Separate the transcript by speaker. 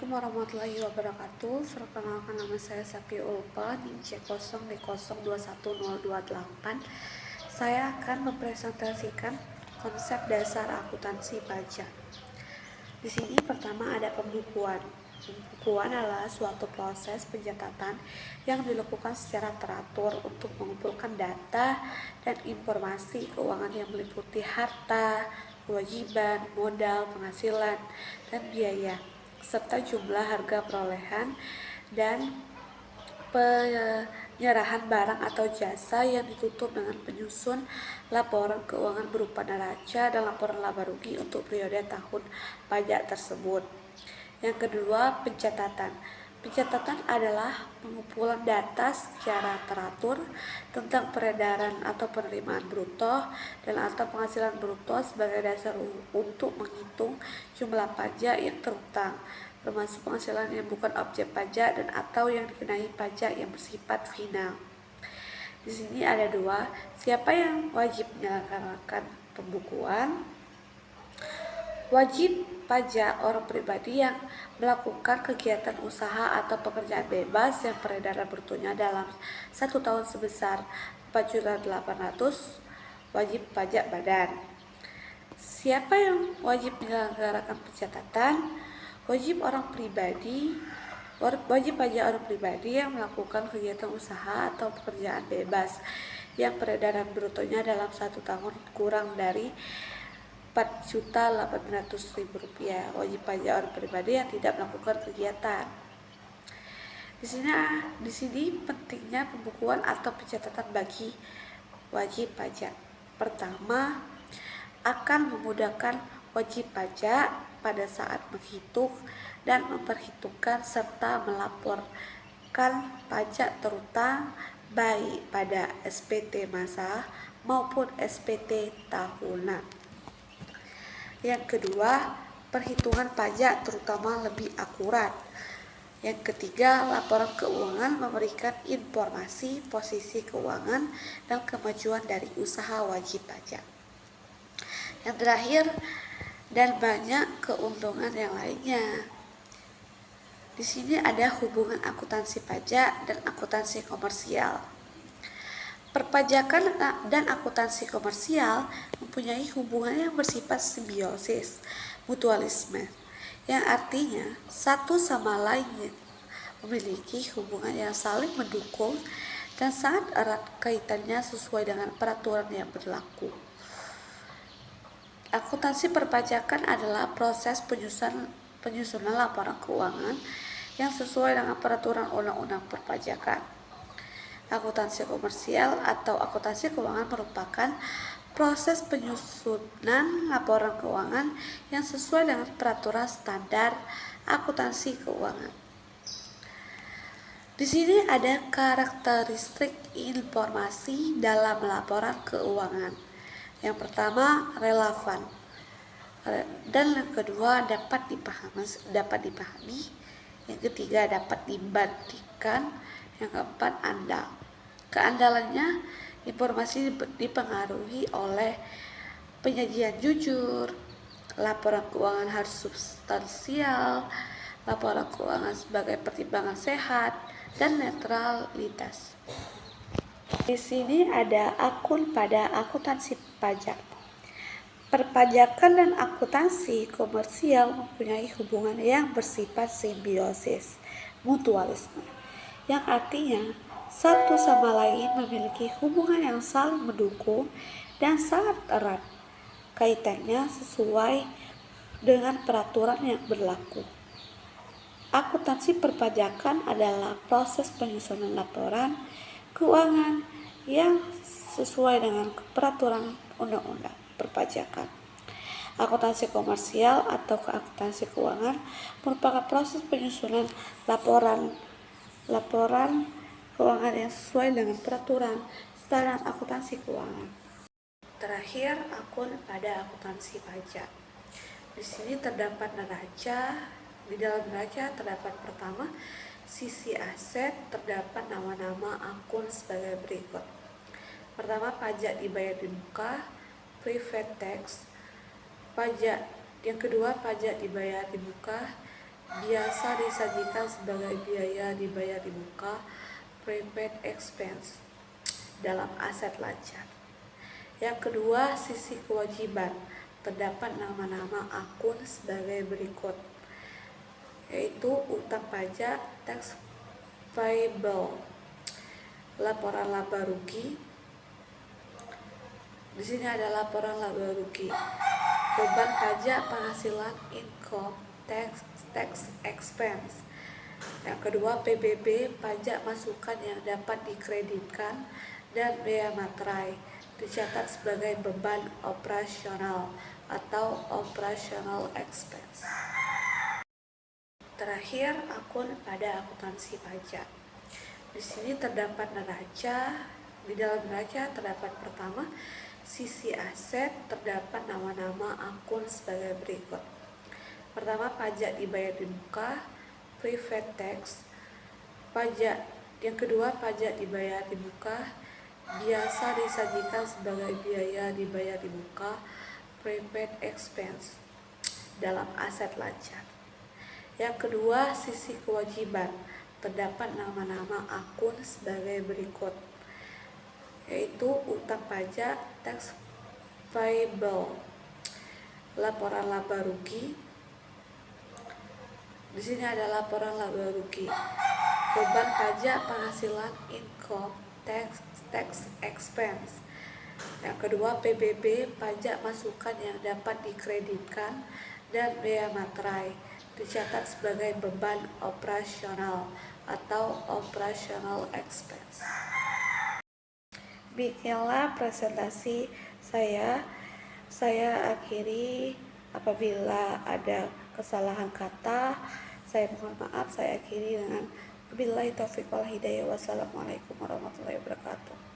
Speaker 1: Assalamualaikum warahmatullahi wabarakatuh. Perkenalkan, nama saya Sapi Ulfa, NIM C0D021028. Saya akan mempresentasikan konsep dasar akuntansi pajak. Di sini pertama ada pembukuan. Pembukuan adalah suatu proses pencatatan yang dilakukan secara teratur untuk mengumpulkan data dan informasi keuangan yang meliputi harta, kewajiban, modal, penghasilan, dan biaya, serta jumlah harga perolehan dan penyerahan barang atau jasa yang ditutup dengan penyusun laporan keuangan berupa neraca dan laporan laba rugi untuk periode tahun pajak tersebut. Yang kedua, pencatatan. Pencatatan adalah pengumpulan data secara teratur tentang peredaran atau penerimaan bruto dan atau penghasilan bruto sebagai dasar untuk menghitung jumlah pajak yang terutang, termasuk penghasilan yang bukan objek pajak dan atau yang dikenai pajak yang bersifat final. Di sini ada dua, siapa yang wajib menyelenggarakan pembukuan? Wajib pajak orang pribadi yang melakukan kegiatan usaha atau pekerjaan bebas yang peredaran brutonya dalam 1 tahun sebesar 4.800.000, wajib pajak badan. Siapa yang wajib menyelenggarakan pencatatan? Wajib pajak orang pribadi yang melakukan kegiatan usaha atau pekerjaan bebas yang peredaran brutonya dalam 1 tahun kurang dari 4.800.000 rupiah. Wajib pajak orang pribadi yang tidak melakukan kegiatan. Di sini pentingnya pembukuan atau pencatatan bagi wajib pajak. Pertama, akan memudahkan wajib pajak pada saat menghitung dan memperhitungkan serta melaporkan pajak terutang baik pada SPT masa maupun SPT tahunan. Yang kedua, perhitungan pajak terutama lebih akurat. Yang ketiga, laporan keuangan memberikan informasi posisi keuangan dan kemajuan dari usaha wajib pajak. Yang terakhir, dan banyak keuntungan yang lainnya. Di sini ada hubungan akuntansi pajak dan akuntansi komersial. Perpajakan dan akuntansi komersial mempunyai hubungan yang bersifat simbiosis, mutualisme, yang artinya satu sama lainnya memiliki hubungan yang saling mendukung dan sangat erat kaitannya sesuai dengan peraturan yang berlaku. Akuntansi perpajakan adalah proses penyusunan laporan keuangan yang sesuai dengan peraturan undang-undang perpajakan. Akuntansi komersial atau akuntansi keuangan merupakan proses penyusunan laporan keuangan yang sesuai dengan peraturan standar akuntansi keuangan. Di sini ada karakteristik informasi dalam laporan keuangan. Yang pertama, relevan, dan yang kedua dapat dipahami. Yang ketiga, dapat dibandingkan. Yang keempat, andal. Keandalannya, informasi dipengaruhi oleh penyajian jujur, laporan keuangan harus substansial, laporan keuangan sebagai pertimbangan sehat, dan netralitas. Di sini ada akun pada akuntansi pajak. Perpajakan dan akuntansi komersial mempunyai hubungan yang bersifat simbiosis, mutualisme, yang artinya satu sama lain memiliki hubungan yang saling mendukung dan sangat erat kaitannya sesuai dengan peraturan yang berlaku. Akuntansi perpajakan adalah proses penyusunan laporan keuangan yang sesuai dengan peraturan undang-undang perpajakan. Akuntansi komersial atau akuntansi keuangan merupakan proses penyusunan laporan keuangan yang sesuai dengan peraturan standar akuntansi keuangan. Terakhir, akun pada akuntansi pajak. Di sini terdapat neraca. Di dalam neraca terdapat pertama, sisi aset, terdapat nama-nama akun sebagai berikut. Pertama, pajak dibayar di muka, private tax. Yang kedua, pajak dibayar di muka. biasa disajikan sebagai biaya dibayar di muka, prepaid expense, dalam aset lancar. Yang kedua, sisi kewajiban. Terdapat nama-nama akun sebagai berikut, yaitu utang pajak, tax payable, laporan laba rugi. Di sini ada laporan laba rugi, beban pajak penghasilan, income tax expense. Yang kedua, PBB, pajak masukan yang dapat dikreditkan, dan bea materai dicatat sebagai beban operasional atau operational expense. Terakhir, akun pada akuntansi pajak. Di sini terdapat neraca. Di dalam neraca terdapat pertama, sisi aset, terdapat nama-nama akun sebagai berikut. Pertama, pajak dibayar di muka, private tax, pajak. Yang kedua, pajak dibayar di muka, biasa disajikan sebagai biaya dibayar di muka, prepaid expense, dalam aset lancar. Yang kedua, sisi kewajiban. Terdapat nama-nama akun sebagai berikut, yaitu utang pajak, tax payable, laporan laba rugi. Di sini ada laporan laba rugi, beban pajak penghasilan, income tax expense. Yang kedua, PBB, pajak masukan yang dapat dikreditkan, dan bea materai dicatat sebagai beban operasional atau operational expense. Bikinlah presentasi saya. Saya akhiri. Apabila ada kesalahan kata, saya mohon maaf. Saya akhiri dengan wabillahi taufiq wal hidayah. Wassalamualaikum warahmatullahi wabarakatuh.